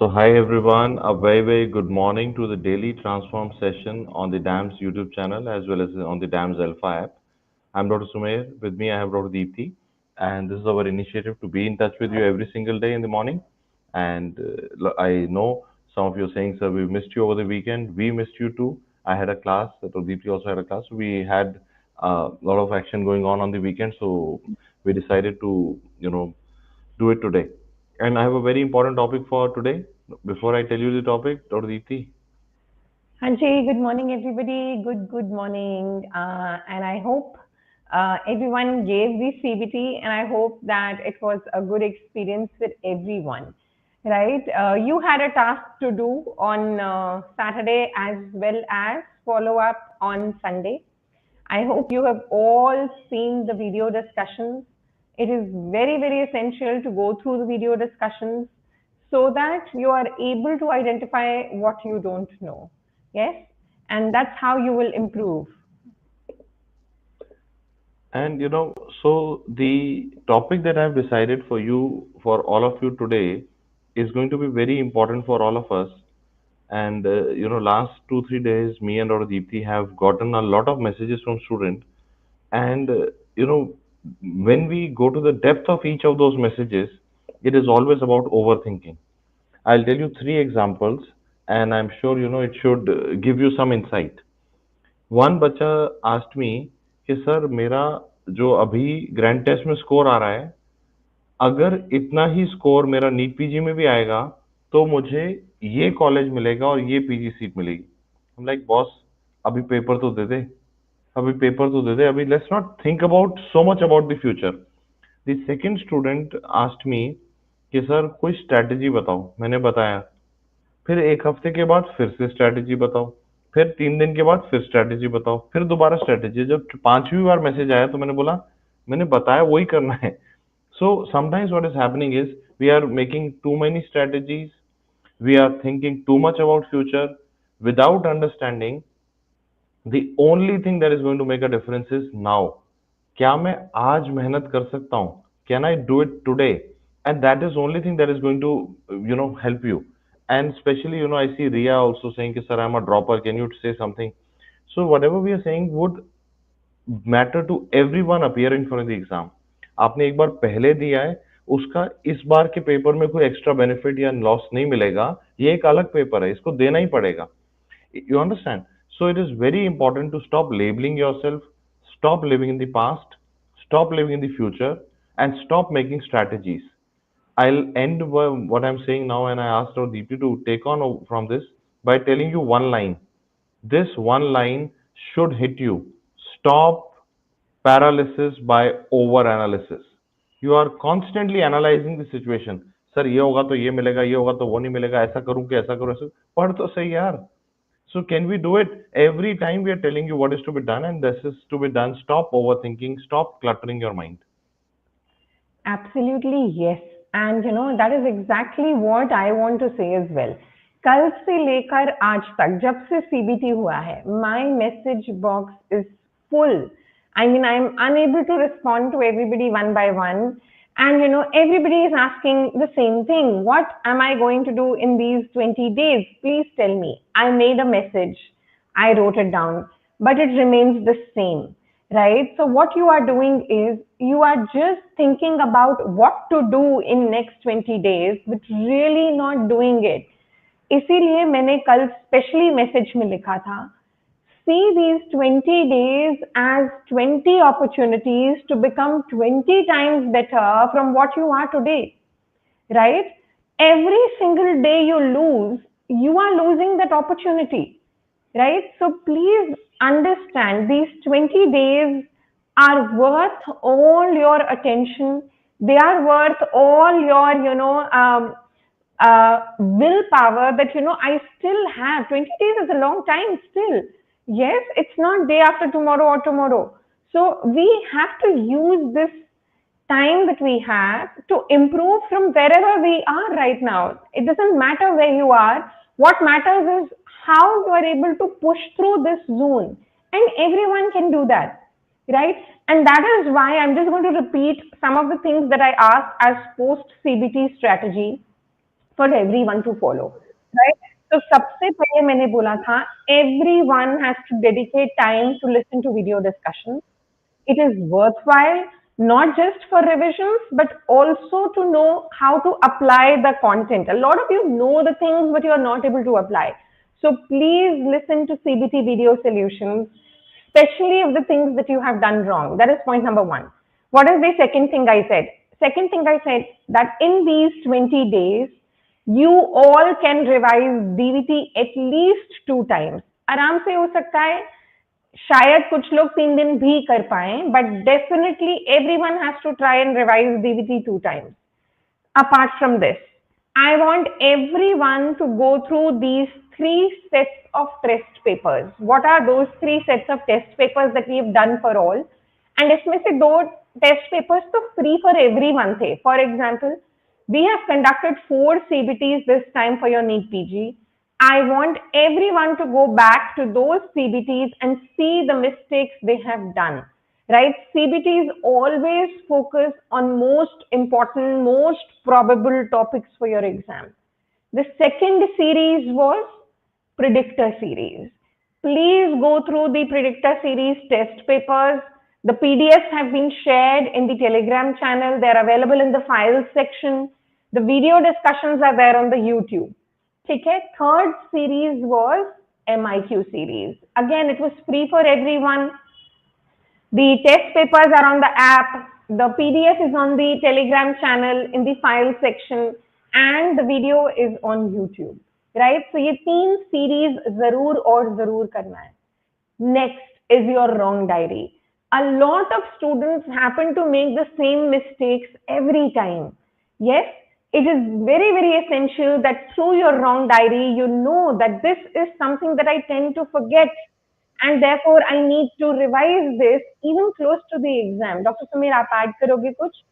So, hi everyone, a very good morning to the daily transform session on the DAMS YouTube channel as well as on the DAMS Alpha app. I'm Dr. Sumair. With me, I have Dr. Deepthi, and this is our initiative to be in touch with you every single day in the morning. And I know some of you are saying, sir, we missed you over the weekend. We missed you too. I had a class, Dr. Deepthi also had a class. We had a lot of action going on the weekend, so we decided to, do it today. And I have a very important topic for today. Before I tell you the topic, Dr. Deepthi. Hanji, good morning, everybody. Good morning. And I hope everyone gave the CBT, and I hope that it was a good experience with everyone. Right? You had a task to do on Saturday as well as follow up on Sunday. I hope you have all seen the video discussions. It is very essential to go through the video discussions so that you are able to identify what you don't know. Yes? And that's how you will improve. And so the topic that I've decided for you, for all of you today, is going to be very important for all of us. And last 2 3 days, me and Dr. Deepthi have gotten a lot of messages from students. And when we go to the depth of each of those messages, it is always about overthinking. I'll tell you three examples, and I'm sure it should give you some insight. One बच्चा asked me कि sir मेरा जो अभी grand test में score आ रहा है, अगर इतना ही स्कोर मेरा नीट पीजी में भी आएगा तो मुझे ये कॉलेज मिलेगा और ये पीजी सीट मिलेगी. हम लाइक बॉस, अभी पेपर तो दे दे, अभी पेपर तो दे दे, अभी let's not think about so much about the future. The second student asked me कि सर कोई स्ट्रैटेजी बताओ. मैंने बताया. फिर एक हफ्ते के बाद फिर से स्ट्रैटेजी बताओ. फिर 3 दिन के बाद फिर स्ट्रैटेजी बताओ. फिर दोबारा स्ट्रैटेजी. जब पांचवी बार मैसेज आया तो मैंने बोला, मैंने बताया वही करना है. So sometimes what is happening is we are making too many strategies, we are thinking too much about future without understanding the only thing that is going to make a difference is now. क्या मैं आज मेहनत कर सकता हूँ? Can I do it today? And that is only thing that is going to help you. And especially I see Ria also saying कि sir I'm a dropper, can you say something? So whatever we are saying would matter to everyone appearing for the exam. आपने एक बार पहले दिया है, उसका इस बार के paper में कोई एक्स्ट्रा बेनिफिट या लॉस नहीं मिलेगा. ये एक अलग पेपर है, इसको देना ही पड़ेगा. You understand? So it is very important to stop labeling yourself, stop living in the past, stop living in the future, and stop making strategies. I'll end what I'm saying now, and I asked our DP to take on from this by telling you one line. This one line should hit you. Stop paralysis by overanalysis. You are constantly analyzing the situation. Sir ये होगा तो ये मिलेगा, ये होगा तो वो नहीं मिलेगा, ऐसा करूं कि ऐसा करूं, ऐसा पढ़ तो सही यार. So can we do it? Every time we are telling you what is to be done and this is to be done. Stop overthinking, stop cluttering your mind. Absolutely, yes. And that is exactly what I want to say as well. कल से लेकर आज तक जब से CBT हुआ है, my message box is full. I mean, I'm unable to respond to everybody one by one. And everybody is asking the same thing. What am I going to do in these 20 days? Please tell me. I made a message. I wrote it down, but it remains the same. Right? So what you are doing is you are just thinking about what to do in next 20 days, but really not doing it. इसीलिए मैंने कल specially message में लिखा था, see these 20 days as 20 opportunities to become 20 times better from what you are today. Right? Every single day you lose, you are losing that opportunity. Right? So please understand these 20 days are worth all your attention. They are worth all your willpower that I still have. 20 days is a long time still. Yes, it's not day after tomorrow or tomorrow. So we have to use this time that we have to improve from wherever we are right now. It doesn't matter where you are. What matters is how you are able to push through this zone. And everyone can do that, right? And that is why I'm just going to repeat some of the things that I asked as post-CBT strategy. for everyone to follow, right? So सबसे पहले मैंने बोला था everyone has to dedicate time to listen to video discussions. It is worthwhile not just for revisions but also to know how to apply the content. A lot of you know the things but you are not able to apply. So please listen to CBT video solutions, especially of the things that you have done wrong. That is point number one. What is the second thing I said? Second thing I said that in these 20 days, you all can revise DVT at least 2 times. आराम से हो सकता है, शायद कुछ लोग 3 दिन भी कर पाए, but definitely everyone has to try and revise DVT 2 times. Apart from this, I want everyone to go through these 3 sets of test papers. What are those 3 sets of test papers that we've done for all? And इसमें से 2 test papers तो free for everyone थे. For example, we have conducted 4 CBTs this time for your NEET PG. I want everyone to go back to those CBTs and see the mistakes they have done, right? CBTs always focus on most important, most probable topics for your exam. The second series was predictor series. Please go through the predictor series test papers. The PDFs have been shared in the Telegram channel. They're available in the files section. The video discussions are there on the YouTube. Okay, third series was MIQ series. Again, it was free for everyone. The test papers are on the app. The PDF is on the Telegram channel in the file section, and the video is on YouTube. Right? So ये 3 series जरूर और जरूर करना है. Next is your wrong diary. A lot of students happen to make the same mistakes every time. Yes, it is very, very essential that through your wrong diary, you know that this is something that I tend to forget. And therefore, I need to revise this even close to the exam. Dr. Samir, आप add करोगे कुछ?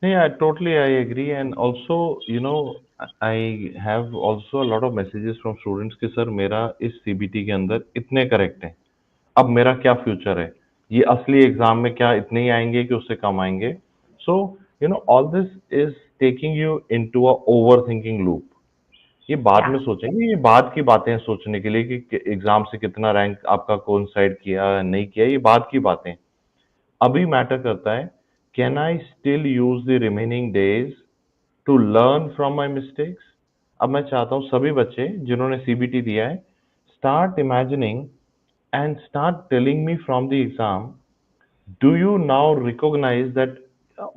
Yeah, totally, I agree. And also, I have also a lot of messages from students कि sir मेरा इस CBT के अंदर इतने correct हैं, अब मेरा क्या फ्यूचर है, ये असली एग्जाम में क्या इतने ही आएंगे कि उससे कम आएंगे. So all this is taking you into a over thinking loop. ये बाद Yeah. में सोचेंगे, ये बाद की बातें हैं सोचने के लिए कि एग्जाम से कितना रैंक आपका कोइंसाइड किया नहीं किया, ये बाद की बातें. अभी मैटर करता है, can I still use the remaining days to learn from my mistakes. अब मैं चाहता हूँ सभी बच्चे जिन्होंने सीबीटी दिया है, start imagining and start telling me from the exam, do you now recognize that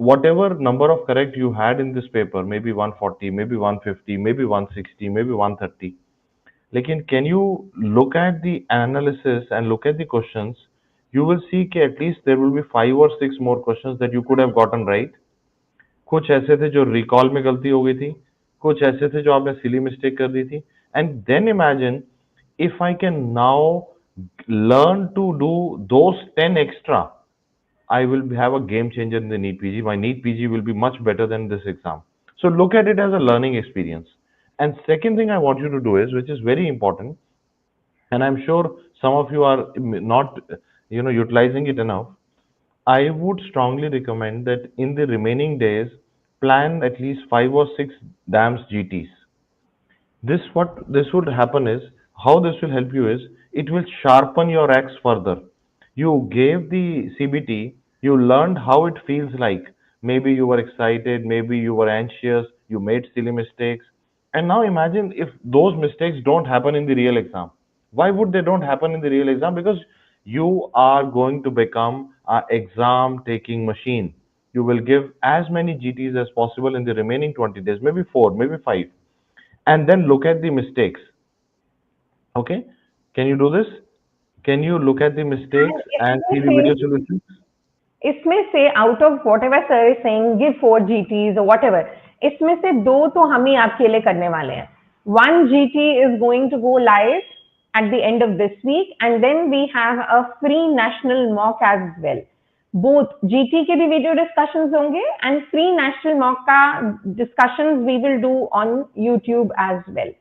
whatever number of correct you had in this paper, maybe 140, maybe 150, maybe 160, maybe 130, lekin can you look at the analysis and look at the questions, you will see that at least there will be 5 or 6 more questions that you could have gotten right. कुछ ऐसे थे जो recall में गलती हो गई थी, कुछ ऐसे थे जो आपने सिली मिस्टेक कर दी थी. And then imagine if I can now learn to do those 10 extra, I will have a game changer in the NEET PG. My NEET PG will be much better than this exam. So look at it as a learning experience. And second thing I want you to do is, which is very important, and I'm sure some of you are not, utilizing it enough. I would strongly recommend that in the remaining days, plan at least 5 or 6 dams GTs. This would happen is, how this will help you is, it will sharpen your axe further. You gave the CBT, you learned how it feels like. Maybe you were excited, maybe you were anxious, you made silly mistakes. And now imagine if those mistakes don't happen in the real exam. Why would they don't happen in the real exam? Because you are going to become an exam taking machine. You will give as many GTs as possible in the remaining 20 days, maybe 4, maybe 5, and then look at the mistakes. Okay, can you do this? Can you look at the mistakes And and इसमें see the से video solutions? इसमें से out of what ever sir is saying give 4 GTs और what ever, इसमें से 2 तो हम ही आपके लिए करने वाले हैं. 1 GT is going to go live at the end of this week and then we have a free national mock as well. Both GT के भी वीडियो डिस्कशंस होंगे and free national mock का discussions we will do on YouTube as well.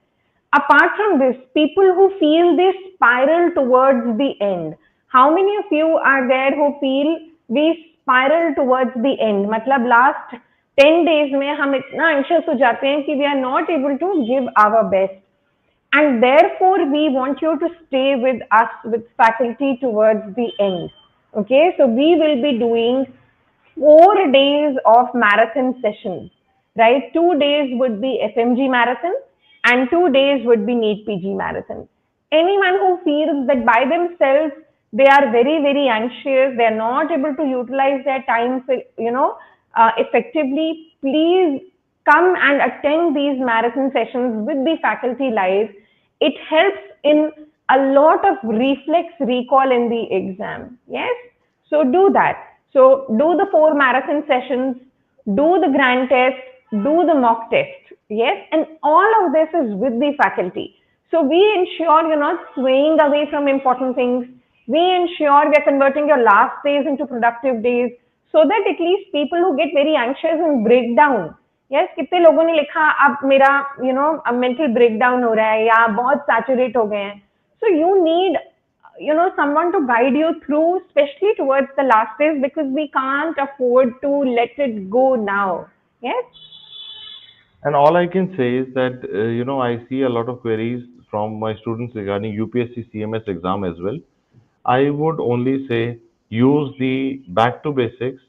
Apart from this, people who feel this spiral towards the end, how many of you are there who feel we spiral towards the end? मतलब last 10 days में हम इतना anxious हो जाते हैं कि we are not able to give our best. And therefore we want you to stay with us with faculty towards the end. Okay, so we will be doing 4 days of marathon sessions, right? 2 days would be FMG marathon and 2 days would be NEET PG marathon. Anyone who feels that by themselves they are very, very anxious, they are not able to utilize their time, effectively, please come and attend these marathon sessions with the faculty live. It helps in a lot of reflex recall in the exam. Yes, so do that. So do the 4 marathon sessions, do the grand test, do the mock test. Yes, and all of this is with the faculty. So we ensure you're not swaying away from important things. We ensure we're converting your last days into productive days so that at least people who get very anxious and break down. Yes, कितने लोगों ने लिखा अब मेरा अब mental breakdown हो रहा है या बहुत सैचुरेट हो गए हैं. So you need someone to guide you through, especially towards the last days, because we can't afford to let it go now. Yes. And all I can say is that, I see a lot of queries from my students regarding UPSC CMS exam as well. I would only say use the back to basics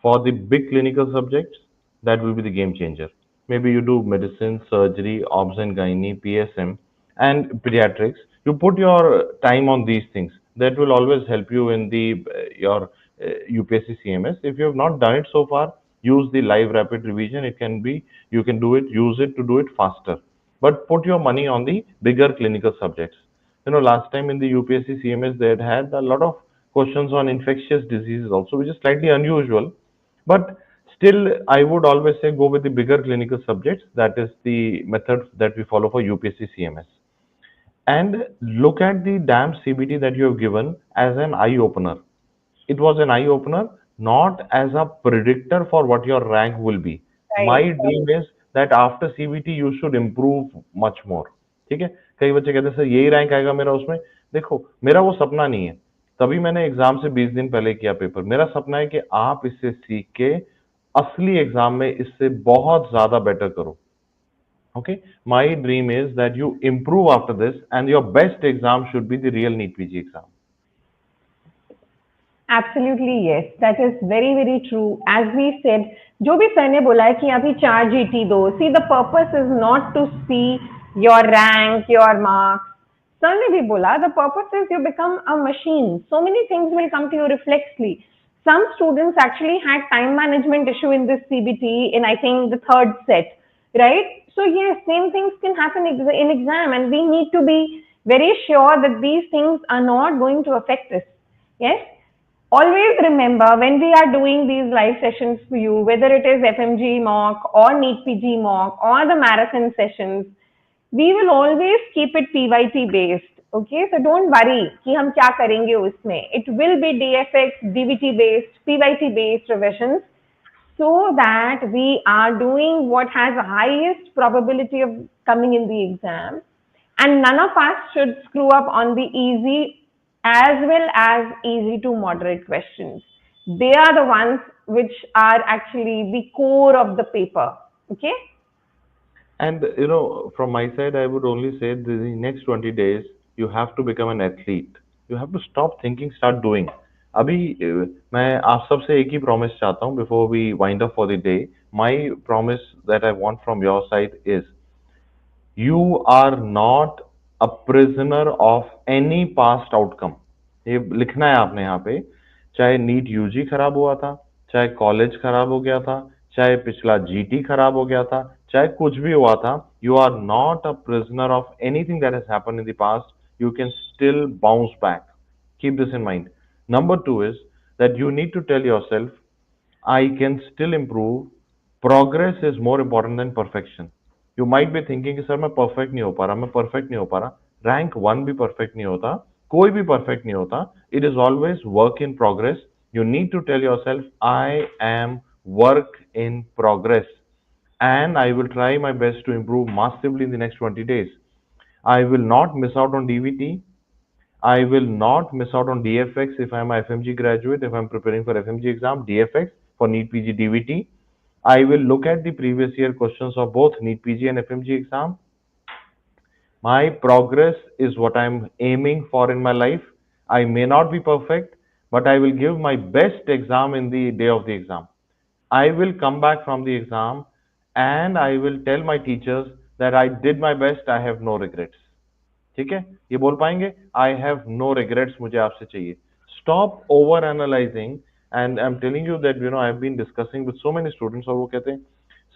for the big clinical subjects. That will be the game changer. Maybe you do medicine, surgery, obs and gynae, PSM, and pediatrics. You put your time on these things. That will always help you in the your UPSC CMS. If you have not done it so far, use the live rapid revision. It can be you can do it. Use it to do it faster. But put your money on the bigger clinical subjects. Last time in the UPSC CMS, they had a lot of questions on infectious diseases also, which is slightly unusual. But still, I would always say go with the bigger clinical subjects. That is the method that we follow for UPSC CMS. And look at the damn CBT that you have given as an eye opener. It was an eye opener, not as a predictor for what your rank will be. My Right. dream is that after CBT you should improve much more. ठीक है. कई बच्चे कहते हैं sir यही rank आएगा मेरा उसमें. देखो मेरा वो सपना नहीं है. तभी मैंने एग्जाम से 20 दिन पहले किया पेपर. मेरा सपना है कि आप इससे सीख के असली एग्जाम में इससे बहुत ज्यादा बेटर करो. Okay, my dream is that you improve after this, and your best exam should be the real NEET PG exam. Absolutely yes, that is very very true. As we said, जो भी sir ने बोला है कि अभी 4 GT दो. See, the purpose is not to see your rank, your marks. Sir ने भी बोला, the purpose is you become a machine. So many things will come to you reflexly. Some students actually had time management issue in this CBT in, I think, the third set, right? So yes, same things can happen in exam, and we need to be very sure that these things are not going to affect us. Yes. Always remember, when we are doing these live sessions for you, whether it is FMG mock or NEET PG mock or the marathon sessions, we will always keep it PYT based. Okay, so don't worry कि हम क्या करेंगे उसमें. It will be DFX, DVT based, PYT based revisions, so that we are doing what has the highest probability of coming in the exam, and none of us should screw up on the easy as well as easy to moderate questions. They are the ones which are actually the core of the paper. Okay. And from my side, I would only say the next 20 days, you have to become an athlete. You have to stop thinking, start doing. अभी मैं आप सबसे एक ही promise चाहता हूँ before we wind up for the day. My promise that I want from your side is you are not a prisoner of any past outcome. ये लिखना है आपने यहाँ पे. चाहे नीट यूजी खराब हुआ था, चाहे कॉलेज खराब हो गया था, चाहे पिछला जीटी खराब हो गया था, चाहे कुछ भी हुआ था, you are not a prisoner of anything that has happened in the past. You can still bounce back. Keep this in mind. Number two is that you need to tell yourself, I can still improve. Progress is more important than perfection. You might be thinking कि sir मैं perfect नहीं हो पा रहा, मैं perfect नहीं हो पा रहा. Rank 1 भी perfect नहीं होता, कोई भी perfect नहीं होता. It is always work in progress. You need to tell yourself, I am work in progress, and I will try my best to improve massively in the next 20 days. I will not miss out on DVT. I will not miss out on DFX if I am a FMG graduate, if I am preparing for FMG exam, DFX for NEET PG DVT. I will look at the previous year questions of both NEET PG and FMG exam. My progress is what I'm aiming for in my life. I may not be perfect, but I will give my best exam in the day of the exam. I will come back from the exam and I will tell my teachers that I did my best, I have no regrets. ठीक है, ये बोल पाएंगे? I have no regrets, मुझे आपसे चाहिए. Stop over analyzing. And I'm telling you that I've been discussing with so many students और वो कहते हैं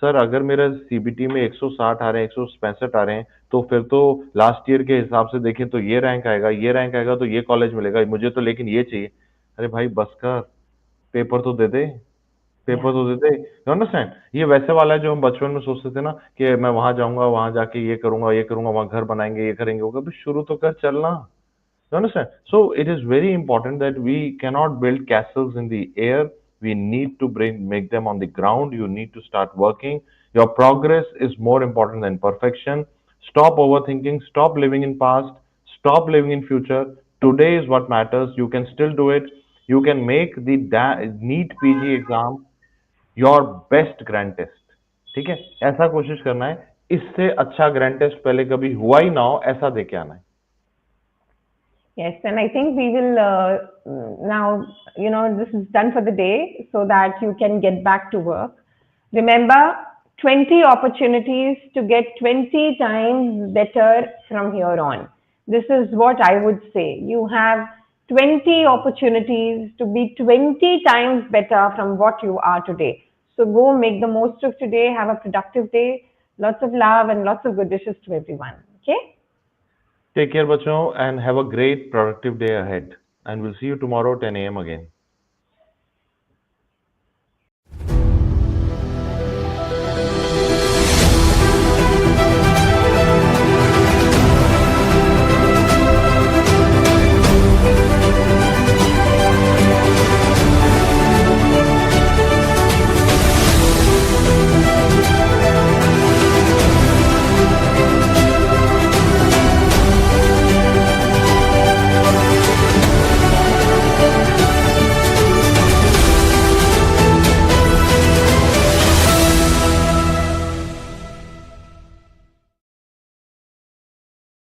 सर अगर मेरा सीबीटी में 160 आ रहे हैं 165 आ रहे हैं तो फिर तो लास्ट ईयर के हिसाब से देखें तो ये रैंक आएगा तो ये कॉलेज मिलेगा मुझे तो लेकिन ये चाहिए. अरे भाई बस कर, पेपर तो दे दे, Yeah. पेपर तो दे दे. You understand? ये वैसे वाला है जो हम बचपन में सोचते थे ना कि मैं वहां जाऊंगा वहां जाके ये करूंगा वहां घर बनाएंगे ये करेंगे वो कभी शुरू तो कर चलना. You understand? So it is very important that we cannot build castles in the air. We need to make them on the ground. You need to start working. Your progress is more important than perfection. Stop overthinking. Stop living in past. Stop living in future. Today is what matters. You can still do it. You can make the NEET PG exam your best grand test. ठीक है? ऐसा कोशिश करना है. इससे अच्छा grand test पहले कभी हुआ ही ना हो ऐसा देके आना है. Yes, and I think we will now, this is done for the day so that you can get back to work. Remember, 20 opportunities to get 20 times better from here on. This is what I would say. You have 20 opportunities to be 20 times better from what you are today. So go make the most of today. Have a productive day. Lots of love and lots of good wishes to everyone. Okay? Take care, bachon, and have a great productive day ahead. And we'll see you tomorrow 10 a.m. again.